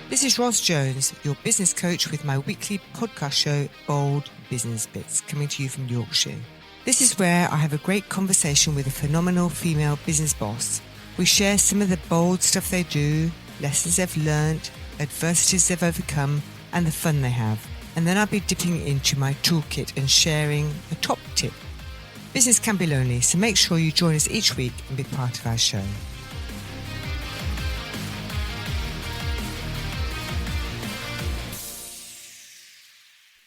This is Ros Jones, your business coach with my weekly podcast show, Bold Business Bits, coming to you from Yorkshire. This is where I have a great conversation with a phenomenal female business boss. We share some of the bold stuff they do, lessons they've learnt, adversities they've overcome, and the fun they have. And then I'll be dipping into my toolkit and sharing a top tip. Business can be lonely, so make sure you join us each week and be part of our show.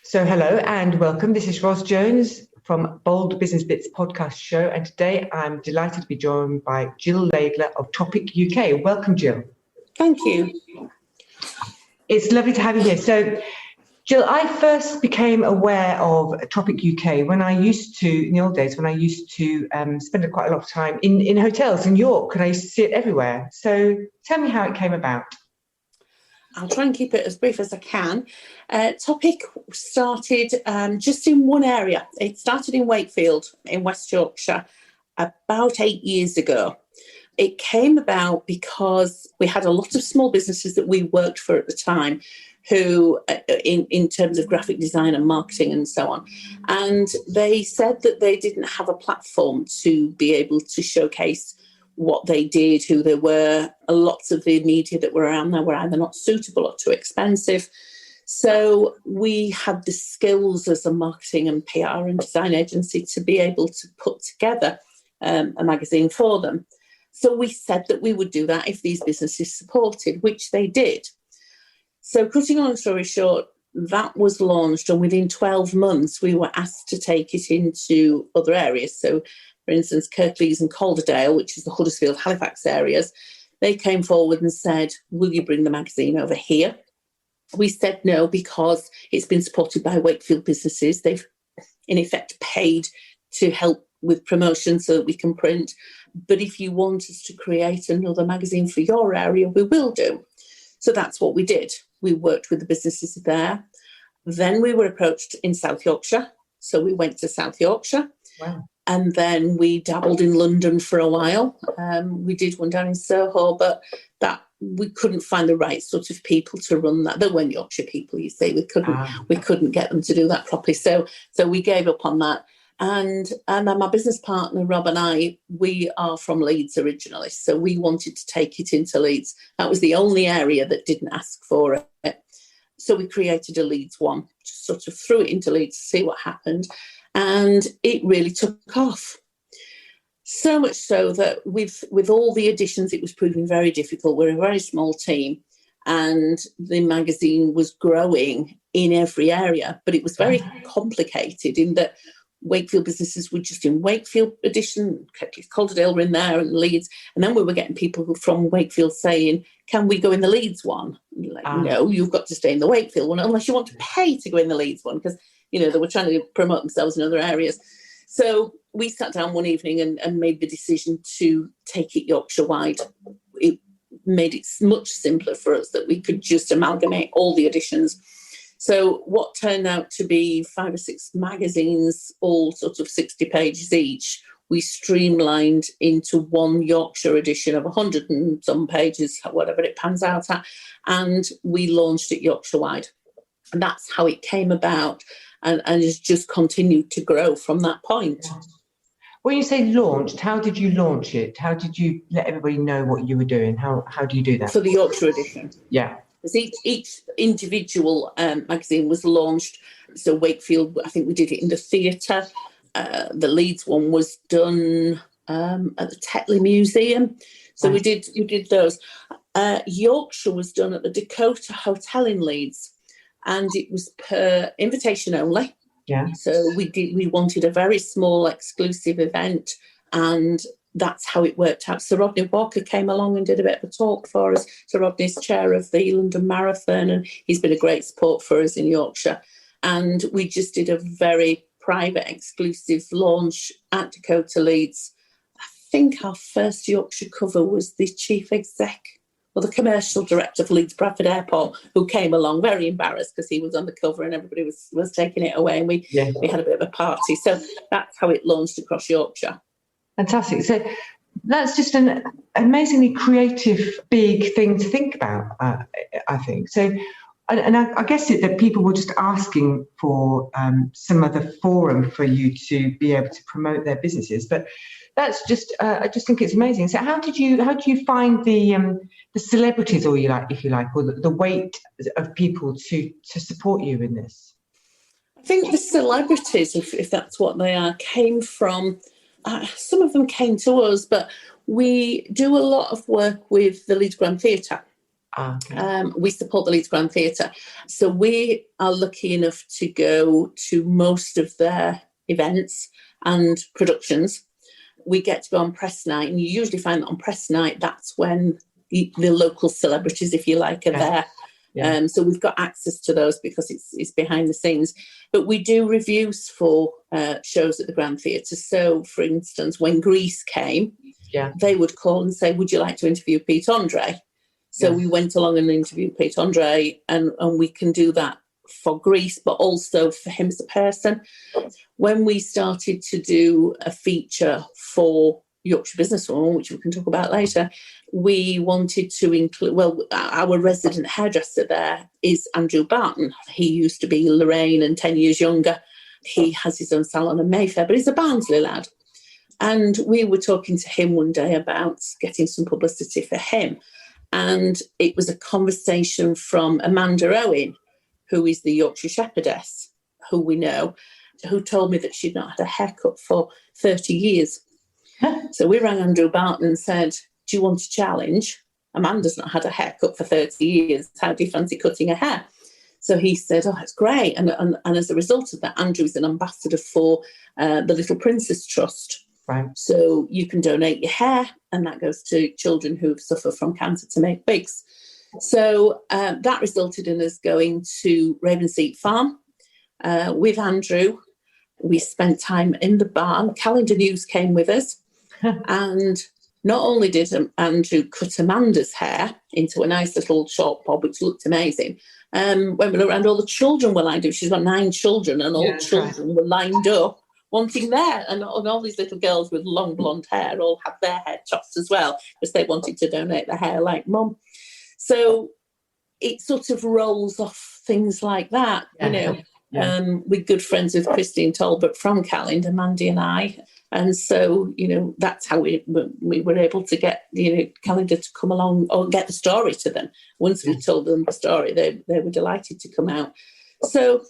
So hello and welcome. This is Ros Jones from Bold Business Bits podcast show. And today I'm delighted to be joined by Gill Laidler of Topic UK. Welcome, Gill. Thank you. It's lovely to have you here. So, Gill, I first became aware of Topic UK when I used to, in the old days, when I used to spend quite a lot of time in hotels in York, and I used to see it everywhere. So tell me how it came about. I'll try and keep it as brief as I can. Topic started just in one area. It started in Wakefield in West Yorkshire about 8 years ago. It came about because we had a lot of small businesses that we worked for at the time who, in terms of graphic design and marketing and so on, and they said that they didn't have a platform to be able to showcase what they did, who they were. Lots of the media that were around there were either not suitable or too expensive. So we had the skills as a marketing and PR and design agency to be able to put together a magazine for them. So we said that we would do that if these businesses supported, which they did. So cutting a long story short, that was launched, and within 12 months we were asked to take it into other areas. So for instance, Kirklees and Calderdale, which is the Huddersfield, Halifax areas, they came forward and said, will you bring the magazine over here? We said no, because it's been supported by Wakefield businesses. They've, in effect, paid to help with promotion so that we can print. But if you want us to create another magazine for your area, we will do. So that's what we did. We worked with the businesses there. Then we were approached in South Yorkshire. So we went to South Yorkshire. Wow. And then we dabbled in London for a while. We did one down in Soho, but that we couldn't find the right sort of people to run that. They weren't Yorkshire people, you see. We couldn't get them to do that properly. So we gave up on that. And then my business partner, Rob, and I, we are from Leeds originally. So we wanted to take it into Leeds. That was the only area that didn't ask for it. So we created a Leeds one, just sort of threw it into Leeds to see what happened. And it really took off. So much so that with all the editions, it was proving very difficult. We're a very small team, and the magazine was growing in every area. But it was very complicated in that Wakefield businesses were just in Wakefield edition, Calderdale were in there, and Leeds. And then we were getting people from Wakefield saying, can we go in the Leeds one? Like, no, you've got to stay in the Wakefield one, unless you want to pay to go in the Leeds one, because they were trying to promote themselves in other areas. So we sat down one evening and made the decision to take it Yorkshire-wide. It made it much simpler for us that we could just amalgamate all the editions. So what turned out to be 5 or 6 magazines, all sort of 60 pages each, we streamlined into one Yorkshire edition of 100 and some pages, whatever it pans out at, and we launched it Yorkshire-wide. And that's how it came about. And has just continued to grow from that point. When you say launched, how did you launch it? How did you let everybody know what you were doing? How do you do that? For the Yorkshire edition. Yeah. Because each individual magazine was launched. So Wakefield, I think we did it in the theatre. The Leeds one was done at the Tetley Museum. So we did those. Yorkshire was done at the Dakota Hotel in Leeds. And it was per invitation only. Yeah. So we wanted a very small exclusive event, and that's how it worked out. Sir Rodney Walker came along and did a bit of a talk for us. Sir Rodney's chair of the London Marathon, and he's been a great support for us in Yorkshire. And we just did a very private, exclusive launch at Dakota Leeds. I think our first Yorkshire cover was the chief exec or the commercial director for Leeds Bradford Airport, who came along very embarrassed because he was on the cover and everybody was taking it away, and we had a bit of a party. So that's how it launched across Yorkshire. Fantastic. So That's just an amazingly creative, big thing to think about, I think. So, and I guess that people were just asking for some other forum for you to be able to promote their businesses. But that's just, I just think it's amazing. So how do you find the celebrities, or if you like, or the weight of people to support you in this? I think the celebrities, if that's what they are, came from, some of them came to us, but we do a lot of work with the Leeds Grand Theatre. Okay. We support the Leeds Grand Theatre. So we are lucky enough to go to most of their events and productions. We get to go on press night, and you usually find that on press night, that's when the local celebrities, if you like, are there. Yeah. So we've got access to those because it's behind the scenes. But we do reviews for shows at the Grand Theatre. So, for instance, when Grease came, they would call and say, would you like to interview Pete Andre? So we went along and interviewed Pete Andre, and we can do that for Grease, but also for him as a person. When we started to do a feature for Yorkshire Businesswoman, which we can talk about later, we wanted to include, our resident hairdresser there is Andrew Barton. He used to be Lorraine and 10 years younger. He has his own salon in Mayfair, but he's a Barnsley lad. And we were talking to him one day about getting some publicity for him. And it was a conversation from Amanda Owen, who is the Yorkshire Shepherdess, who we know, who told me that she'd not had a haircut for 30 years. So we rang Andrew Barton and said, do you want a challenge? Amanda's not had a haircut for 30 years. How do you fancy cutting her hair? So he said, oh, that's great. And as a result of that, Andrew is an ambassador for the Little Princess Trust. Right. So you can donate your hair, and that goes to children who suffer from cancer to make wigs. So that resulted in us going to Ravenseat Farm with Andrew. We spent time in the barn. Calendar News came with us. And not only did Andrew cut Amanda's hair into a nice little short bob, which looked amazing, when we looked around, all the children were lined up. She's got 9 children, and all children were lined up wanting their, and all these little girls with long blonde hair all had their hair chopped as well, because they wanted to donate their hair like mum. So it sort of rolls off things like that, you know. We're good friends with Christine Talbot from Calendar, Mandy and I. And so, you know, that's how we were able to get, you know, Calendar to come along or get the story to them. Once we told them the story, they were delighted to come out. So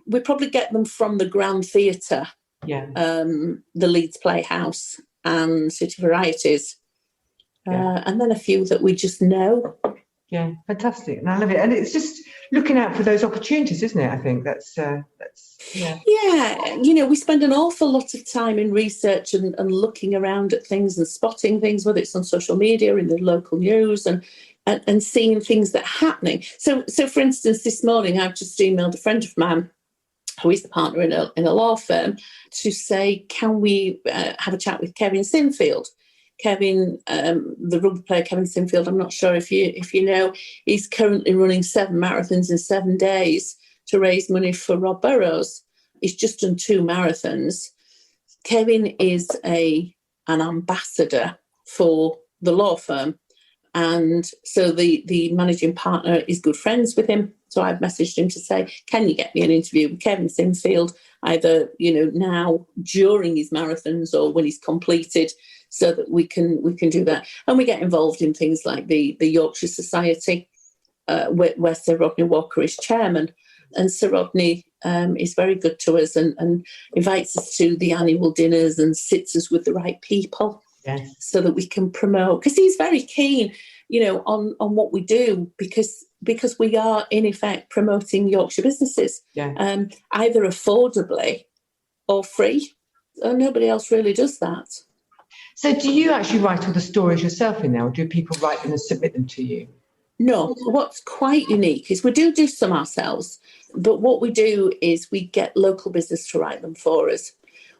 we probably get them from the Grand Theatre, the Leeds Playhouse and City Varieties, and then a few that we just know. Yeah, fantastic. And I love it. And it's just looking out for those opportunities, isn't it? I think that's Yeah, you know, we spend an awful lot of time in research and looking around at things and spotting things, whether it's on social media, in the local news, and seeing things that are happening. So for instance, this morning I've just emailed a friend of mine who is the partner in a law firm to say, can we have a chat with Kevin Sinfield? Kevin, the rugby player Kevin Sinfield, I'm not sure if you know, he's currently running 7 marathons in 7 days to raise money for Rob Burrows. He's just done 2 marathons. Kevin is an ambassador for the law firm. And so the managing partner is good friends with him. So I've messaged him to say, can you get me an interview with Kevin Sinfield, either, you know, now during his marathons or when he's completed, so that we can do that. And we get involved in things like the Yorkshire Society, where Sir Rodney Walker is chairman. And Sir Rodney is very good to us and invites us to the annual dinners and sits us with the right people. Yes. So that we can promote, because he's very keen, you know, on what we do, because we are in effect promoting Yorkshire businesses, either affordably or free. Nobody else really does that. So do you actually write all the stories yourself in there, or do people write them and submit them to you? No, what's quite unique is we do some ourselves, but what we do is we get local business to write them for us.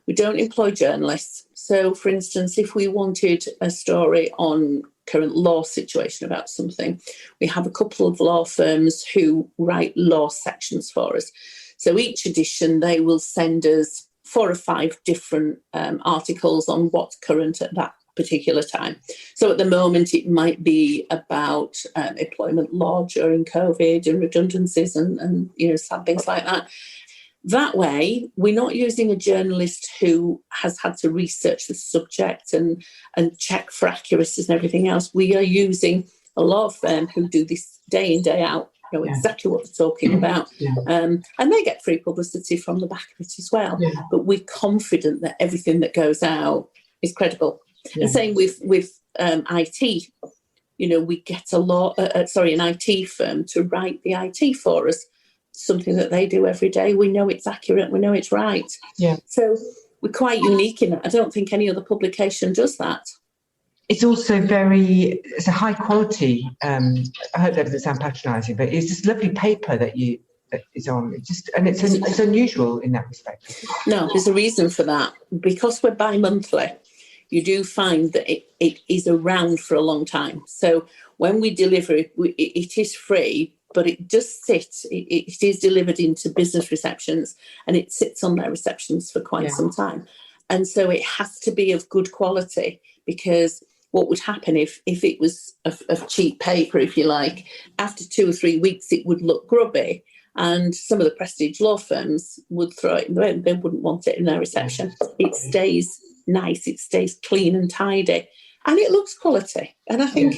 We don't employ journalists. So, for instance, if we wanted a story on current law situation about something, we have a couple of law firms who write law sections for us. So each edition, they will send us 4 or 5 different articles on what's current at that particular time. So at the moment, it might be about employment law during COVID and redundancies and some things like that. That way, we're not using a journalist who has had to research the subject and check for accuracies and everything else. We are using a law firm who do this day in, day out, know exactly what they're talking about. And they get free publicity from the back of it as well. But we're confident that everything that goes out is credible. And same with IT. We get an IT firm to write the IT for us. Something that they do every day. We know it's accurate. We know it's right. So we're quite unique in that. I don't think any other publication does that. It's also it's a high quality. I hope that doesn't sound patronising, but it's this lovely paper that is on. It's unusual in that respect. No, there's a reason for that. Because we're bi-monthly, you do find that it is around for a long time. So when we deliver it, it is free. But it does sit, it is delivered into business receptions and it sits on their receptions for quite some time. And so it has to be of good quality, because what would happen if it was of cheap paper, if you like, after 2 or 3 weeks, it would look grubby. And some of the prestige law firms would throw it in the bin. They wouldn't want it in their reception. It stays nice, it stays clean and tidy. And it looks quality. And I think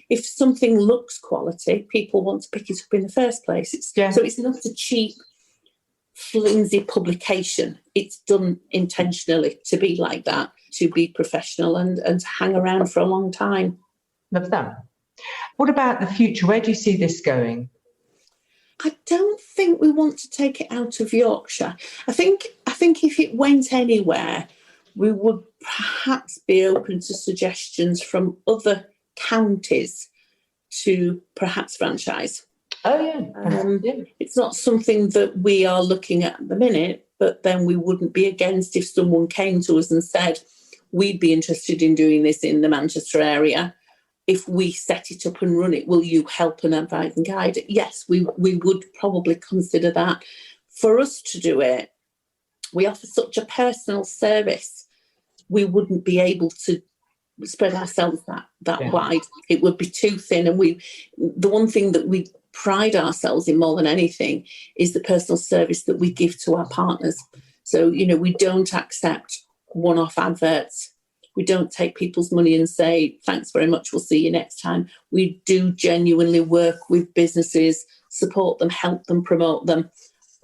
if something looks quality, people want to pick it up in the first place. So it's not a cheap, flimsy publication. It's done intentionally to be like that, to be professional and to hang around for a long time. Love that. What about the future? Where do you see this going? I don't think we want to take it out of Yorkshire. I think if it went anywhere, we would perhaps be open to suggestions from other counties to perhaps franchise. It's not something that we are looking at the minute, but then we wouldn't be against if someone came to us and said, we'd be interested in doing this in the Manchester area. If we set it up and run it, will you help and advise and guide it? Yes, we would probably consider that. For us to do it, we offer such a personal service. We wouldn't be able to spread ourselves that wide. It would be too thin. And the one thing that we pride ourselves in more than anything is the personal service that we give to our partners. So, we don't accept one-off adverts. We don't take people's money and say, thanks very much, we'll see you next time. We do genuinely work with businesses, support them, help them, promote them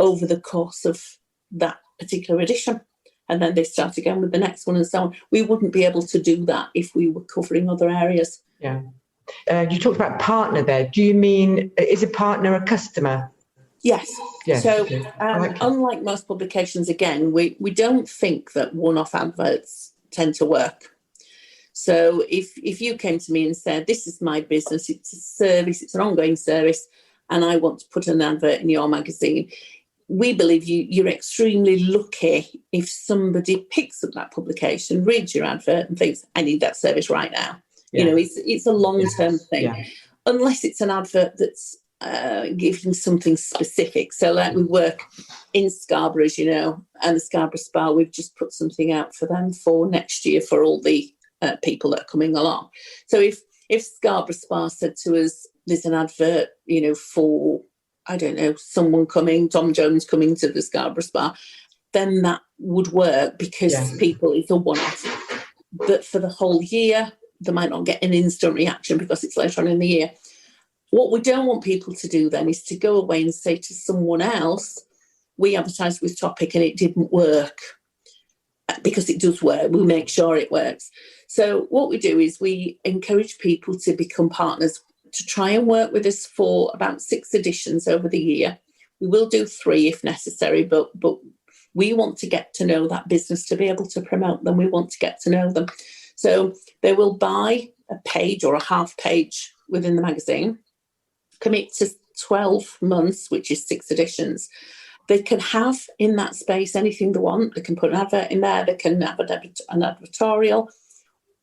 over the course of that particular edition. And then they start again with the next one and so on. We wouldn't be able to do that if we were covering other areas. You talked about partner there. Do you mean, is a partner a customer? Yes. So unlike most publications, again, we don't think that one-off adverts tend to work. So if you came to me and said, this is my business, it's a service, it's an ongoing service, and I want to put an advert in your magazine, we believe you're extremely lucky if somebody picks up that publication, reads your advert and thinks, I need that service right now. It's a long-term thing. Unless it's an advert that's giving something specific. So like we work in Scarborough, as you know, and the Scarborough Spa, we've just put something out for them for next year for all the people that are coming along. So if Scarborough Spa said to us, there's an advert, for, I don't know, someone coming, Tom Jones coming to the Scarborough Spa, then that would work because people, it's a one-off. But for the whole year, they might not get an instant reaction because it's later on in the year. What we don't want people to do then is to go away and say to someone else, we advertised with Topic and it didn't work, because it does work. We make sure it works. So what we do is we encourage people to become partners, to try and work with us for about 6 editions over the year. We will do 3 if necessary, but we want to get to know that business to be able to promote them. We want to get to know them. So they will buy a page or a half page within the magazine, commit to 12 months, which is 6 editions. They can have in that space anything they want. They can put an advert in there. They can have an advertorial.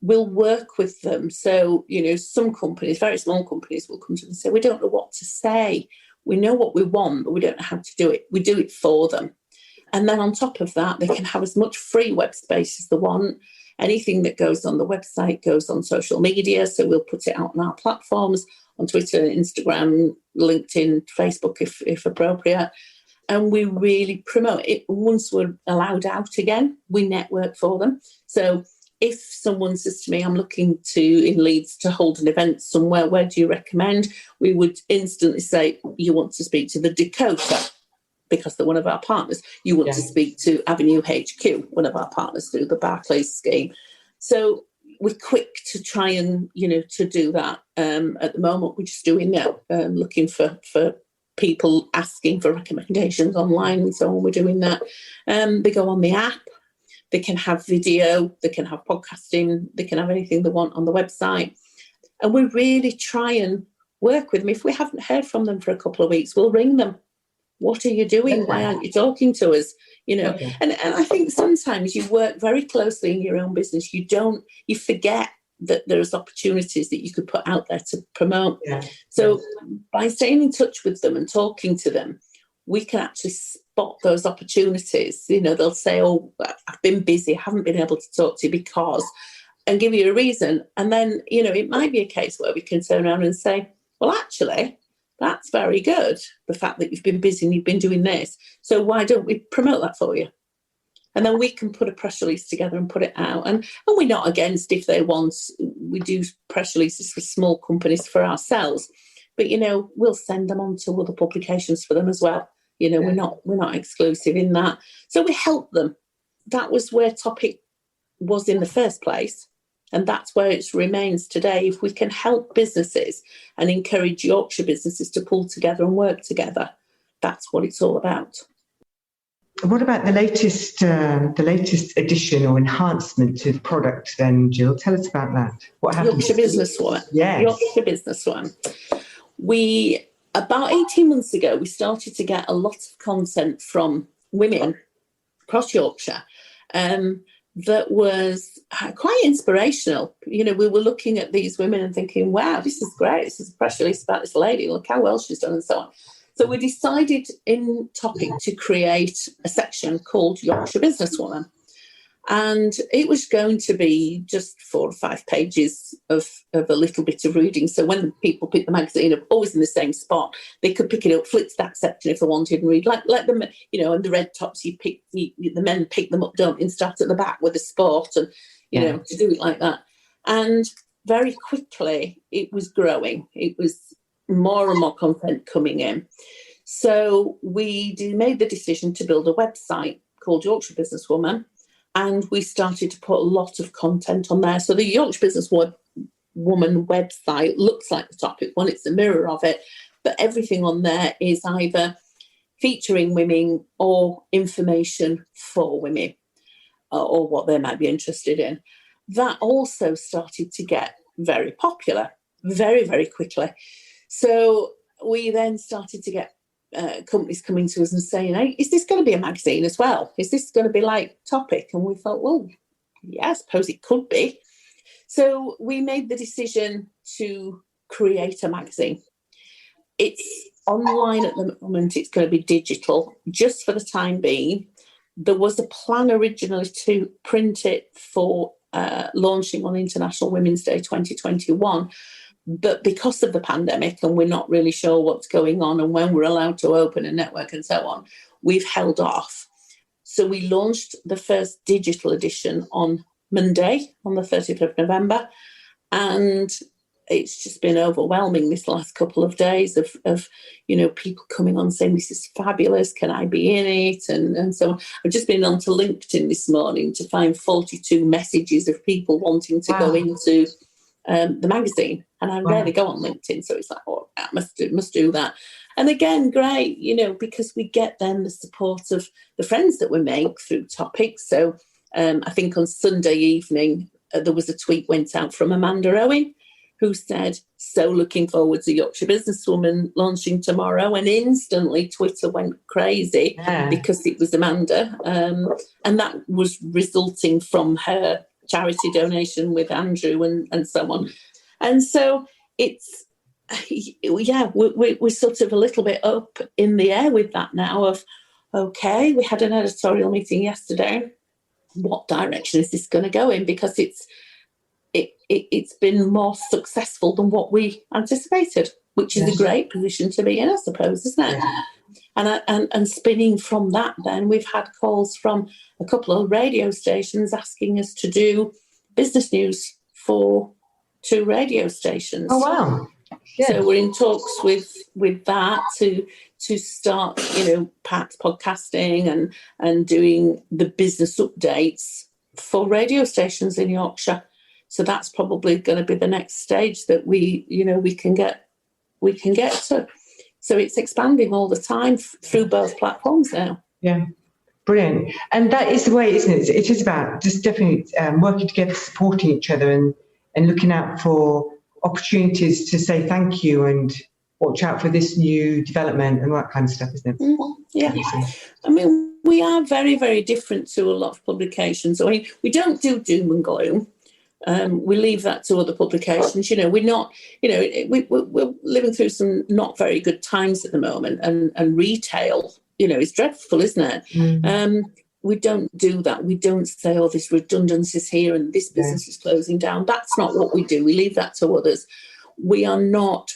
We'll work with them. So, some companies, very small companies, will come to them and say, we don't know what to say. We know what we want, but we don't know how to do it. We do it for them. And then on top of that, they can have as much free web space as they want. Anything that goes on the website goes on social media. So we'll put it out on our platforms, on Twitter, Instagram, LinkedIn, Facebook, if appropriate. And we really promote it. Once we're allowed out again, we network for them. So if someone says to me, I'm looking in Leeds to hold an event somewhere, where do you recommend? We would instantly say, you want to speak to the Dakota, because they're one of our partners. You want to speak to Avenue HQ, one of our partners through the Barclays scheme. So we're quick to try and, to do that. At the moment, we're just doing that, looking for people asking for recommendations online and so on. We're doing that. They go on the app. They can have video, they can have podcasting, they can have anything they want on the website. And we really try and work with them. If we haven't heard from them for a couple of weeks, we'll ring them. What are you doing? Why aren't you talking to us? And I think sometimes you work very closely in your own business. You forget that there's opportunities that you could put out there to promote. So by staying in touch with them and talking to them, we can actually spot those opportunities. They'll say, oh, I've been busy, I haven't been able to talk to you because, and give you a reason. And then, it might be a case where we can turn around and say, well, actually, that's very good, the fact that you've been busy and you've been doing this. So why don't we promote that for you? And then we can put a press release together and put it out. And we're not against if they want, we do press releases for small companies for ourselves. But, we'll send them on to other publications for them as well. We're not exclusive in that. So we help them. That was where Topic was in the first place. And that's where it remains today. If we can help businesses and encourage Yorkshire businesses to pull together and work together, that's what it's all about. What about the latest addition or enhancement to the product then, Gill? Tell us about that. What happened? Yorkshire Businesswoman. Yes. Yorkshire Businesswoman. About 18 months ago, we started to get a lot of content from women across Yorkshire that was quite inspirational. We were looking at these women and thinking, wow, this is great. This is a press release about this lady. Look how well she's done and so on. So we decided in Topic to create a section called Yorkshire Businesswoman. And it was going to be just 4 or 5 pages of a little bit of reading. So when people pick the magazine up, always in the same spot, they could pick it up, flick to that section if they wanted and read. Let them, and the red tops, the men pick them up, don't, and start at the back with the sport and, to do it like that. And very quickly, it was growing. It was more and more content coming in. So we made the decision to build a website called Yorkshire Businesswoman. And we started to put a lot of content on there. So the Yorkshire Businesswoman website looks like the Topic one. It's a mirror of it. But everything on there is either featuring women or information for women or what they might be interested in. That also started to get very popular very, very quickly. So we then started to get companies coming to us and saying, hey, is this going to be a magazine as well? Is this going to be like Topic? And we thought, well, yeah, I suppose it could be. So we made the decision to create a magazine. It's online at the moment. It's going to be digital just for the time being. There was a plan originally to print it for launching on International Women's Day 2021. But because of the pandemic and we're not really sure what's going on and when we're allowed to open a network and so on, we've held off. So we launched the first digital edition on Monday, on the 30th of November. And it's just been overwhelming this last couple of days of people coming on saying, this is fabulous, can I be in it? And so on. I've just been onto LinkedIn this morning to find 42 messages of people wanting to go into the magazine. And I rarely go on LinkedIn, so it's like, oh, I must do that. And again, great, because we get then the support of the friends that we make through Topics. So I think on Sunday evening, there was a tweet went out from Amanda Owen, who said, so looking forward to Yorkshire Businesswoman launching tomorrow. And instantly Twitter went crazy because it was Amanda. And that was resulting from her charity donation with Andrew and so on. And so it's, we're sort of a little bit up in the air with that now of, okay, we had an editorial meeting yesterday. what direction is this going to go in? Because it's been more successful than what we anticipated, which is a great position to be in, I suppose, isn't it? Yeah. And spinning from that, then we've had calls from a couple of radio stations asking us to do business news for 2 radio stations. Oh wow! Yes. So we're in talks with that to start, perhaps podcasting and doing the business updates for radio stations in Yorkshire. So that's probably going to be the next stage that we can get to. So it's expanding all the time through both platforms now. Yeah, brilliant. And that is the way, isn't it? It is about just definitely working together, supporting each other, and looking out for opportunities to say thank you and watch out for this new development and all that kind of stuff, isn't it? Mm-hmm. Yeah. I mean, we are very, very different to a lot of publications. I mean, we don't do doom and gloom. We leave that to other publications. We're not, we're living through some not very good times at the moment, and retail, is dreadful, isn't it? Mm. We don't do that. We don't say, oh, this redundancy's here and this business is closing down. That's not what we do. We leave that to others. We are not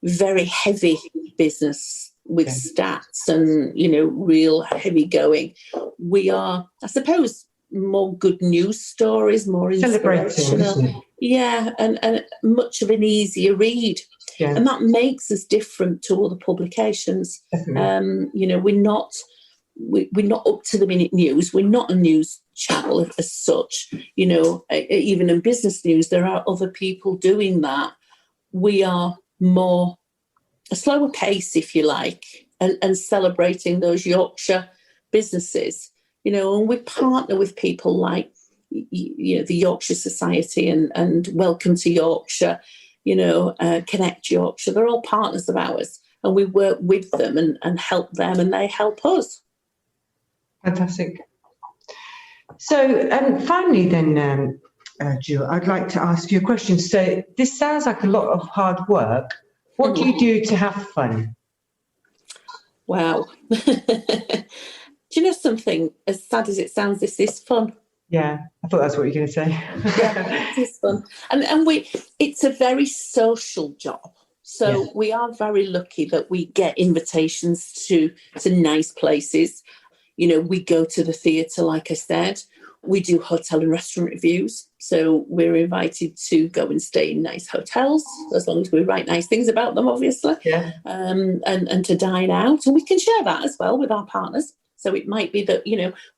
very heavy business with stats and, real heavy going. We are, I suppose, more good news stories, more inspirational. Yeah, and much of an easier read. Yeah. And that makes us different to other publications. We're not up to the minute news. We're not a news channel as such. Even in business news, there are other people doing that. We are more a slower pace, if you like, and celebrating those Yorkshire businesses. And we partner with people like, the Yorkshire Society and Welcome to Yorkshire, Connect Yorkshire. They're all partners of ours, and we work with them and help them, and they help us. Fantastic. So, finally then, Gill, I'd like to ask you a question. So this sounds like a lot of hard work. What do you do to have fun? Wow. Do you know something? As sad as it sounds, this is fun. Yeah, I thought that's what you were going to say. Yeah, it is fun. And it's a very social job. So we are very lucky that we get invitations to nice places. We go to the theatre, like I said. We do hotel and restaurant reviews. So we're invited to go and stay in nice hotels, as long as we write nice things about them, obviously. Yeah. And to dine out. And we can share that as well with our partners. So it might be that,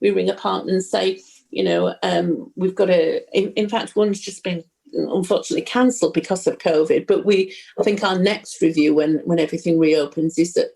we ring a partner and say, we've got in fact, one's just been unfortunately cancelled because of COVID. But I think our next review when everything reopens is at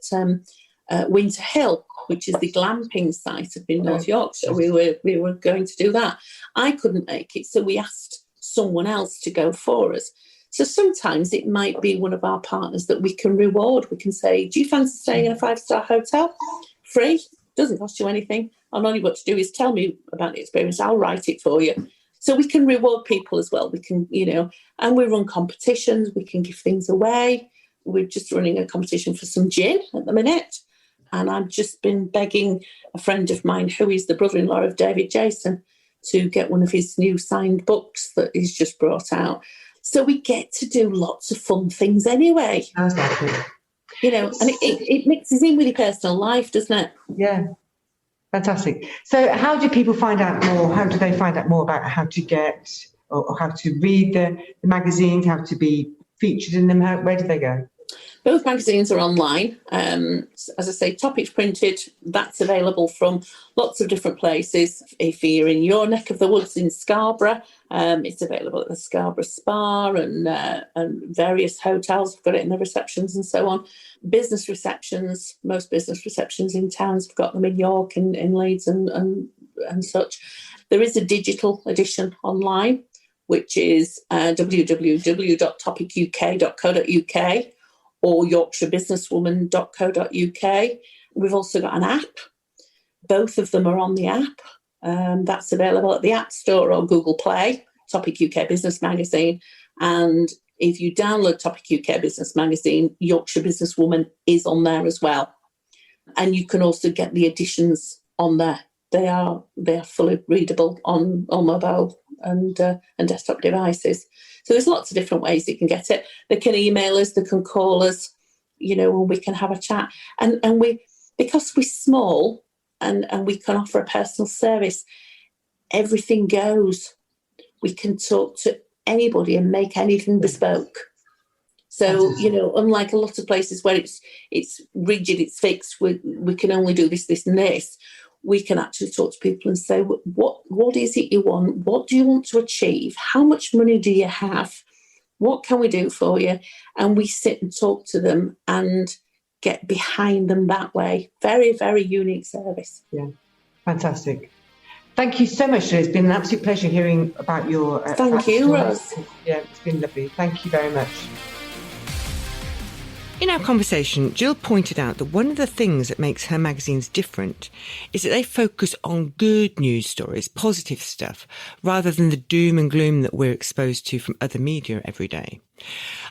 Winter Hill, which is the glamping site up in North Yorkshire. We were going to do that. I couldn't make it, so we asked someone else to go for us. So sometimes it might be one of our partners that we can reward. We can say, do you fancy staying in a 5-star hotel? Free. Doesn't cost you anything. And all you've got to do is tell me about the experience. I'll write it for you. So we can reward people as well. We can, and we run competitions. We can give things away. We're just running a competition for some gin at the minute. And I've just been begging a friend of mine, who is the brother-in-law of David Jason, to get one of his new signed books that he's just brought out. So we get to do lots of fun things anyway. Exactly. And it mixes in with your personal life, doesn't it? Yeah. Fantastic. So how do people find out more? How do they find out more about how to get or how to read the magazines, how to be featured in them? Where do they go? Both magazines are online. As I say, Topics Printed, that's available from lots of different places. If you're in your neck of the woods in Scarborough, it's available at the Scarborough Spa and various hotels have got it in the receptions and so on. Business receptions, most business receptions in towns have got them in York and in Leeds and such. There is a digital edition online, which is www.topicuk.co.uk. or yorkshirebusinesswoman.co.uk. We've also got an app. Both of them are on the app. That's available at the App Store or Google Play, Topic UK Business Magazine. And if you download Topic UK Business Magazine, Yorkshire Businesswoman is on there as well. And you can also get the editions on there they are fully readable on mobile and desktop devices. So there's lots of different ways you can get it. They can email us, they can call us, and we can have a chat. And we, because we're small and we can offer a personal service, everything goes. We can talk to anybody and make anything bespoke. So, unlike a lot of places where it's rigid, it's fixed, we can only do this, this and this, we can actually talk to people and say, what is it you want? What do you want to achieve? How much money do you have? What can we do for you? And we sit and talk to them and get behind them that way. Very, very unique service. Yeah, fantastic. Thank you so much, Jill. It's been an absolute pleasure hearing about your... Thank you, Ros. Yeah, it's been lovely. Thank you very much. In our conversation, Jill pointed out that one of the things that makes her magazines different is that they focus on good news stories, positive stuff, rather than the doom and gloom that we're exposed to from other media every day.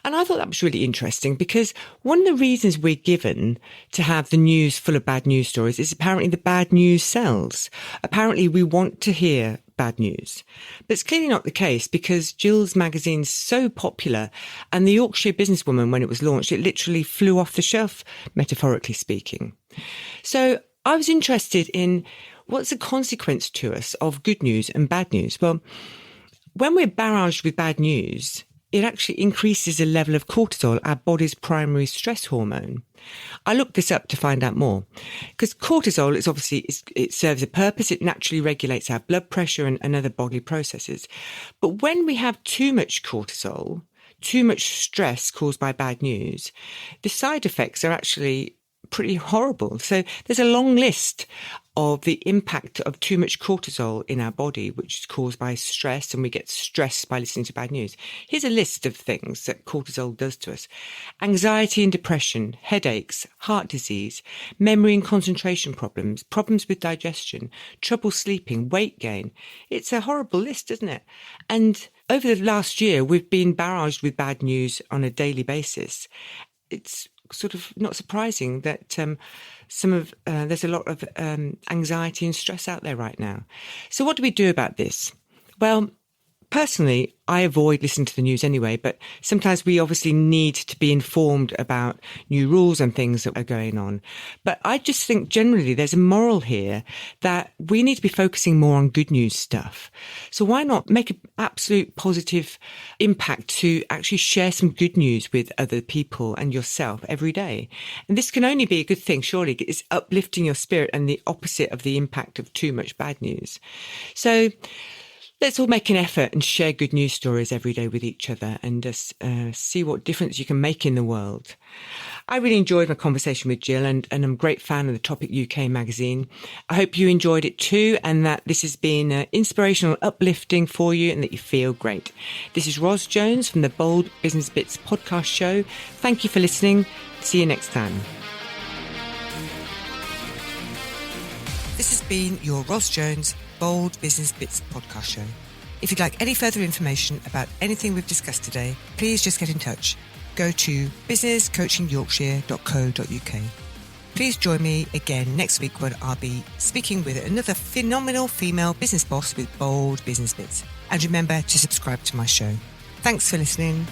And I thought that was really interesting because one of the reasons we're given to have the news full of bad news stories is apparently the bad news sells. Apparently we want to hear bad news. But it's clearly not the case because Jill's magazine's so popular, and the Yorkshire Businesswoman, when it was launched, it literally flew off the shelf, metaphorically speaking. So I was interested in what's the consequence to us of good news and bad news. Well, when we're barraged with bad news, it actually increases the level of cortisol, our body's primary stress hormone. I looked this up to find out more because cortisol is obviously, it serves a purpose. It naturally regulates our blood pressure and other bodily processes. But when we have too much cortisol, too much stress caused by bad news, the side effects are actually pretty horrible. So there's a long list of the impact of too much cortisol in our body, which is caused by stress, and we get stressed by listening to bad news. Here's a list of things that cortisol does to us: anxiety and depression, headaches, heart disease, memory and concentration problems, problems with digestion, trouble sleeping, weight gain. It's a horrible list, isn't it? And over the last year, we've been barraged with bad news on a daily basis. It's sort of not surprising that there's a lot of anxiety and stress out there right now. So what do we do about this? Well, personally, I avoid listening to the news anyway, but sometimes we obviously need to be informed about new rules and things that are going on. But I just think generally there's a moral here that we need to be focusing more on good news stuff. So why not make an absolute positive impact to actually share some good news with other people and yourself every day? And this can only be a good thing, surely. It's uplifting your spirit and the opposite of the impact of too much bad news. So let's all make an effort and share good news stories every day with each other and just see what difference you can make in the world. I really enjoyed my conversation with Jill, and I'm a great fan of the Topic UK magazine. I hope you enjoyed it too, and that this has been inspirational, uplifting for you, and that you feel great. This is Ros Jones from the Bold Business Bits podcast show. Thank you for listening. See you next time. This has been your Ros Jones Bold Business Bits podcast show. If you'd like any further information about anything we've discussed today, please just get in touch. Go to businesscoachingyorkshire.co.uk. Please join me again next week when I'll be speaking with another phenomenal female business boss with bold business bits. And remember to subscribe to my show. Thanks for listening.